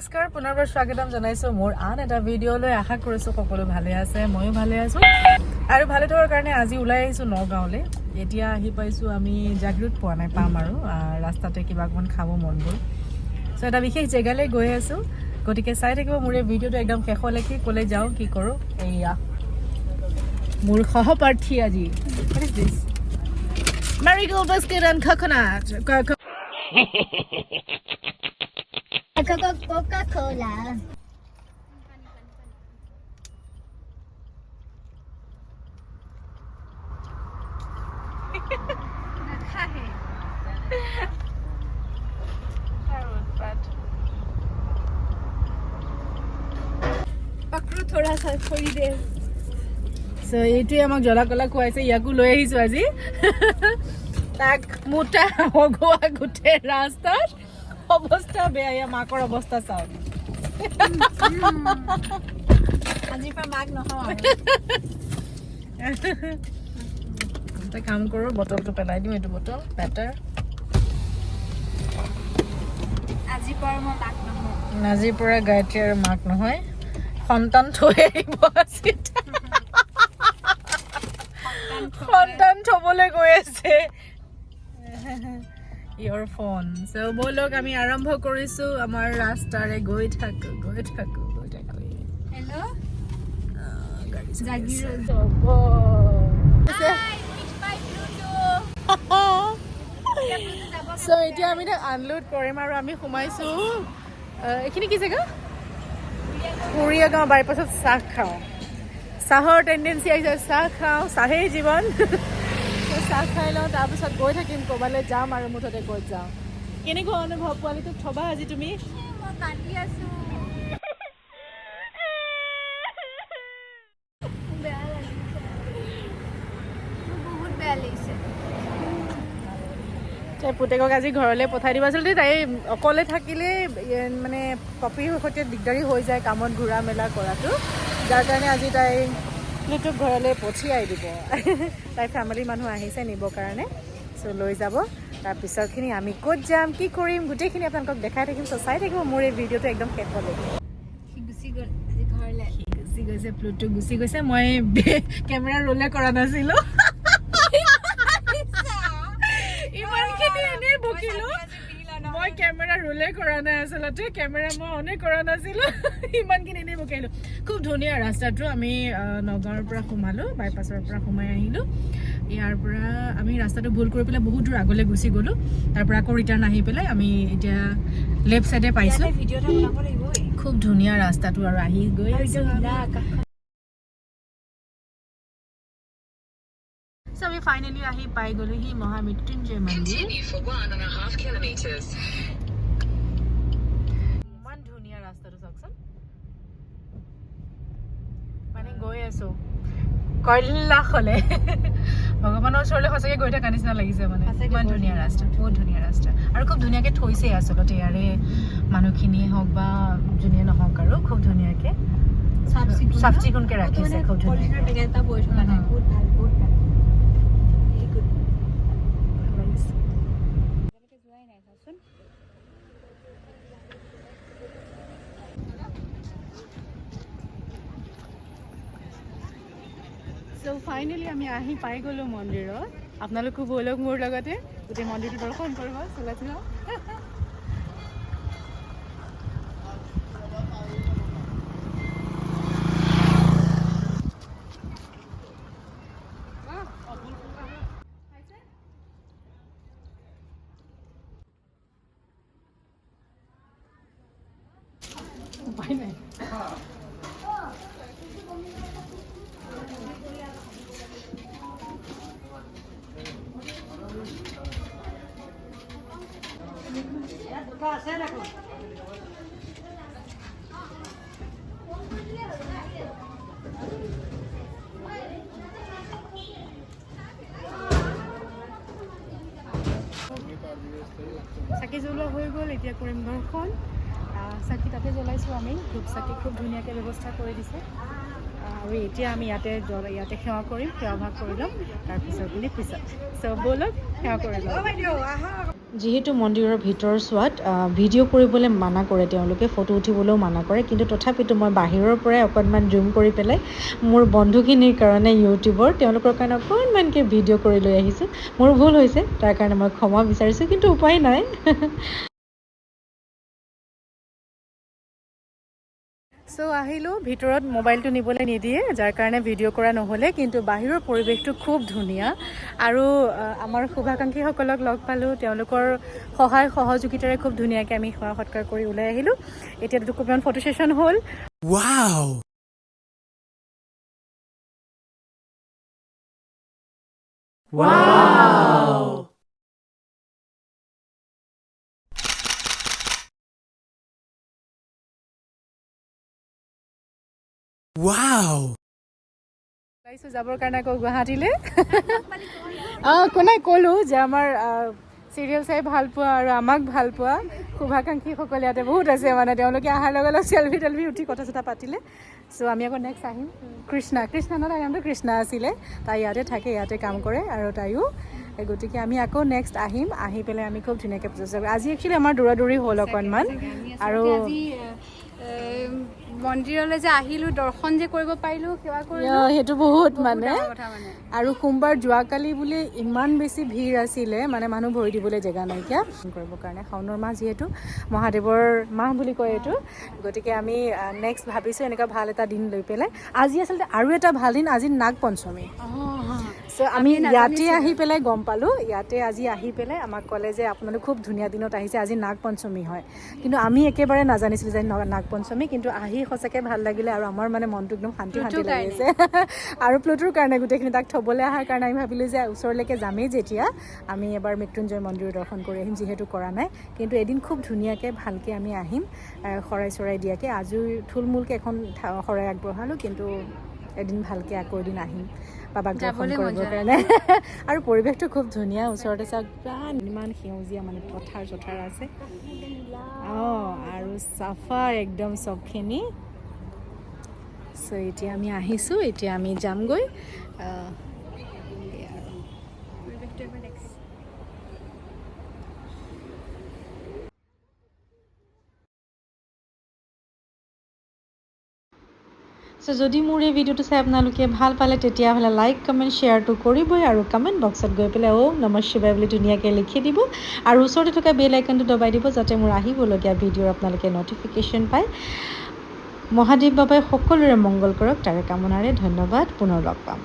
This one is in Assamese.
নমস্কাৰ পুনৰবাৰ স্বাগতম জনাইছো মোৰ আন এটা ভিডিঅ'লৈ আশা কৰিছো সকলো ভালে আছে ময়ো ভালে আছো আৰু ভালে থকাৰ কাৰণে আজি ওলাই আহিছো নগাঁৱলৈ এতিয়া আহি পাইছো আমি জাগৃত পোৱা নাই পাম আৰু ৰাস্তাতে কিবা অকমান খাব মন গ'ল সো এটা বিশেষ জেগালৈ গৈ আছো গতিকে চাই থাকিব মোৰ এই ভিডিঅ'টো একদম শেষলৈকে ক'লে যাওঁ কি কৰোঁ এইয়া মোৰ সহপাঠী আজি what is this marigold biscuit and coconut Coca-Cola. पकड़ो थोड़ा सा थोड़ी देर सो এইটোৱে আমাক জলা কলা খুৱাইছে ইয়াকো লৈ আহিছো আজি তাক মোটা হগোৱা গুটে ৰাস্তাত অৱস্থা বেয়া ইয়া মাকৰ অৱস্থা চাও আজি পা মাক নহয় এটা কাম কৰো বটলটো পেলাই দিম এইটো বটল বেটাৰ আজি পৰ মই মাক নহয় আজিৰ পৰা গায়ত্ৰী আৰু মাক নহয় সন্তান থৈ আহিব সন্তান থবলৈ গৈ আছে your phone so bolok ami arambho korisu amar rastare goi thaku hello gari jagiro so etia ami ta unload korim aru ami khumaisu ekhini ki jaga Korea ga bypass sah khao sahor tendency aise sah khao sahe jiban চাহ খাই লওঁ তাৰপিছত গৈ থাকিম ক'ৰবালৈ যাম আৰু মুঠতে গৈ যাওঁ কেনেকুৱা অনুভৱ পোৱালিটোক থবা আজি তুমি মই কান্দি আছো বেয়া লাগিছে বহুত বেয়া লাগিছে তাই পুতেকক আজি ঘৰলৈ পঠাই দিব আচলতে তাই অকলে থাকিলে মানে পপিৰ সৈতে দিগদাৰী হৈ যায় কামত ঘূৰা মেলা কৰাটো যাৰ কাৰণে আজি তাই প্লুটোক ঘৰলৈ পঠিয়াই দিব তাই ফেমিলি মানুহ আহিছে নিবৰ কাৰণে চ' লৈ যাব তাৰপিছৰখিনি আমি ক'ত যাম কি কৰিম গোটেইখিনি আপোনালোকক দেখাই থাকিম চ' চাই থাকিব মোৰ এই ভিডিঅ'টো একদম শেষলৈকে সি গুচি গ'ল আজি ঘৰলৈ সি গুচি গৈছে প্লুটো গুচি গৈছে মই কেমেৰা ৰোলে কৰা নাছিলোঁ ইমানখিনি এনেই বকিলোঁ মই কেমেৰা ৰোলে কৰা নাই আচলতে কেমেৰা মই অনে কৰা নাছিলোঁ ইমানখিনি এনেই বকিলোঁ খুব ধুনীয়া ৰাস্তাটো আমি নগাঁৱৰ পৰা সোমালোঁ বাইপাছৰ পৰা সোমাই আহিলোঁ ইয়াৰ পৰা আমি ৰাস্তাটো ভুল কৰি পেলাই বহুত দূৰ আগলৈ গুচি গ'লোঁ তাৰ পৰা আকৌ ৰিটাৰ্ণ আহি পেলাই আমি এতিয়া লেফ্ট ছাইডে পাইছোঁ ভিডিঅ'টা বনাব লাগিব খুব ধুনীয়া ৰাস্তাটো আৰু আহি গৈ আছোঁ So we finally ahi pai golu hi MRITUNJOY Mandir. Continue for 1.5 kilometers. Man dhuniya rasta to saksan. Mane goi aso. Koila khole. Bhagwaনৰ ওচৰলৈ সঁচাকৈ গৈ থকা নিচিনা লাগিছে মানে ইমান ধুনীয়া ৰাস্তা বহুত ধুনীয়া ৰাস্তা আৰু খুব ধুনীয়াকৈ থৈছে আচলতে ইয়াৰে মানুহখিনিয়ে হওক বা যোনে নহওক আৰু খুব ধুনীয়াকৈ চাফ চিকুণকৈ ৰাখিছে খুব ধুনীয়াকৈ পেকেট এটা বৈ থকা নাই বহুত ভাল So finally আমি আহি পাই গ'লো মন্দিৰত আপোনালোকো বলক মোৰ লগতে গোটেই মন্দিৰটো দৰ্শন কৰিব চলা চলা উপায় নাই চাকি জ্বলোৱা হৈ গ'ল এতিয়া কৰিম দৰ্শন চাকি তাতে জ্বলাইছোঁ আমি ধূপ চাকি খুব ধুনীয়াকৈ ব্যৱস্থা কৰি দিছে আৰু এতিয়া আমি ইয়াতে সেৱা কৰিম সেৱা ভাগ কৰি ল'ম তাৰপিছত পিছত চ' ব'লক সেৱা কৰি ল'ম যিহেতু মন্দিৰৰ ভিতৰচোৱাত ভিডিঅ' কৰিবলৈ মানা কৰে, তেওঁলোকে ফটো উঠিবলৈও মানা কৰে, কিন্তু তথাপিতো মই বাহিৰৰ পৰাই অকণমান জুম কৰি পেলাই মোৰ বন্ধুখিনিৰ কাৰণে ইউটিউবৰ তেওঁলোকৰ কাৰণে অকণমানকৈ ভিডিঅ' কৰি লৈ আহিছোঁ। মোৰ ভুল হৈছে, তাৰ কাৰণে মই ক্ষমা বিচাৰিছোঁ, কিন্তু উপায় নাই। চ' আহিলোঁ, ভিতৰত মোবাইলটো নিবলৈ নিদিয়ে, যাৰ কাৰণে ভিডিঅ' কৰা নহ'লে, কিন্তু বাহিৰৰ পৰিৱেশটো খুব ধুনীয়া। আৰু আমাৰ শুভাকাংক্ষীসকলক লগ পালোঁ, তেওঁলোকৰ সহায় সহযোগিতাৰে খুব ধুনীয়াকৈ আমি সেৱা সৎকাৰ কৰি ওলাই আহিলোঁ। এতিয়া দুকোপমান ফটো ছেশ্যন হ'ল। Wow! Wow! Wow! ওলাইছোঁ যাবৰ কাৰণে আকৌ গুৱাহাটীলৈ। কোনে ক'লোঁ যে আমাৰ চিৰিয়েল চাই ভাল পোৱা আৰু আমাক ভাল পোৱা শুভাকাংক্ষীসকল ইয়াতে বহুত আছে, মানে তেওঁলোকে অহাৰ লগে লগে চেলফি টেলফি উঠি কথা চথা পাতিলে। চ' আমি আকৌ নেক্সট আহিম। কৃষ্ণা ন, তাইৰ নামটো কৃষ্ণা আছিলে, তাই ইয়াতে থাকে, ইয়াতে কাম কৰে, আৰু তাইও। গতিকে আমি আকৌ নেক্সট আহিম, আহি পেলাই আমি খুব ধুনীয়াকৈ পূজা। আজি একচুৱেলি আমাৰ দৌৰা হ'ল অকণমান, আৰু মন্দিৰলৈ যে আহিলোঁ, দৰ্শন যে কৰিব পাৰিলোঁ, সেৱা কৰিলোঁ, সেইটো বহুত মানে। আৰু সোমবাৰ যোৱাকালি বুলি ইমান বেছি ভিৰ আছিলে, মানে মানুহ ভৰি দিবলৈ জেগা নাইকিয়া কৰিবৰ কাৰণে। শাওণৰ মাহ যিহেতু মহাদেৱৰ মাহ বুলি কয় এইটো, গতিকে আমি নেক্সট ভাবিছোঁ এনেকুৱা ভাল এটা দিন লৈ পেলাই। আজি আচলতে আৰু এটা ভাল দিন, আজি নাগ পঞ্চমী। চ' আমি ইয়াতে আহি পেলাই গম পালোঁ, ইয়াতে আজি আহি পেলাই আমাক ক'লে যে আপোনালোক খুব ধুনীয়া দিনত আহিছে, আজি নাগ পঞ্চমী হয়। কিন্তু আমি একেবাৰে নাজানিছিলোঁ যে নাগ পঞ্চমী, কিন্তু আহি সঁচাকৈ ভাল লাগিলে, আৰু আমাৰ মানে মনটো একদম শান্তি লাগিছে। আৰু প্লুটোৰ কাৰণে গোটেইখিনি তাক থ'বলৈ অহাৰ কাৰণে আমি ভাবিলোঁ যে ওচৰলৈকে যামেই যেতিয়া, আমি এবাৰ মৃত্যুঞ্জয় মন্দিৰ দৰ্শন কৰি আহিম, যিহেতু কৰা নাই। কিন্তু এদিন খুব ধুনীয়াকৈ ভালকৈ আমি আহিম, শৰাই চৰাই দিয়াকৈ। আজি থুলমূলকৈ এখন শৰাই আগবঢ়ালোঁ, কিন্তু এদিন ভালকৈ আকৌ এদিন আহিম বাবাক দৰ্শন কৰিবৰ কাৰণে। আৰু পৰিৱেশটো খুব ধুনীয়া, ওচৰতে চাওক ইমান সেউজীয়া, মানে পথাৰ চথাৰ আছে। আৰু চাফা একদম চবখিনি। চ' এতিয়া আমি আহিছোঁ, এতিয়া আমি যামগৈ। চ' যদি মোৰ এই ভিডিঅ'টো চাই আপোনালোকে ভাল পালে, তেতিয়াহ'লে লাইক কমেণ্ট শ্বেয়াৰটো কৰিবই, আৰু কমেণ্ট বক্সত গৈ পেলাই ওম নমঃ শিৱায় বুলি ধুনীয়াকৈ লিখি দিব, আৰু ওচৰতে থকা বেল আইকনটো দবাই দিব, যাতে মোৰ আহিবলগীয়া ভিডিঅ'ৰ আপোনালোকে ন'টিফিকেশ্যন পায়। মহাদেৱ বাবাই সকলোৰে মংগল কৰক, তাৰে কামনাৰে ধন্যবাদ। পুনৰ লগ পাম।